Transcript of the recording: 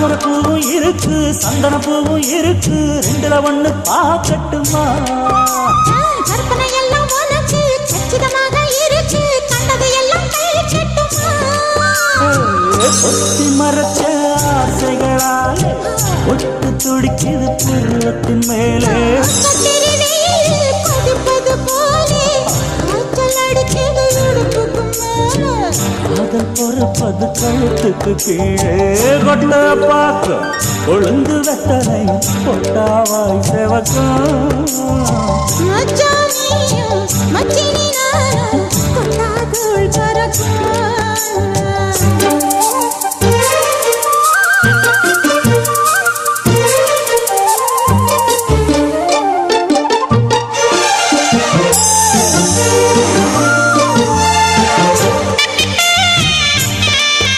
தாமரை பூவும் இருக்கு சந்தன பூவும் இருக்கு ரெண்டுல ஒண்ணு பார்க்கட்டுமா கற்பனை எல்லாம் உனக்கு கச்சிதமாக இருக்கு கண்டது எல்லாம் கட்டுமா ஒத்தி மறைச்ச ஆசைகளால் ஒட்டு துடிக்குது புருவத்தின் மேலே கொதிப்பது போலே காய்ச்சல் அடிக்குது உடுப்புக்கு மேலே காதல் பொறுப்பது கழுத்துக்கு கீழே கொட்ட பார்க்க கொழுந்து வெத்தனை பொட்டாவாய் செவக்கும் மச்சானியும் மச்சினி நானும் கொண்டாகுள் பறக்கும்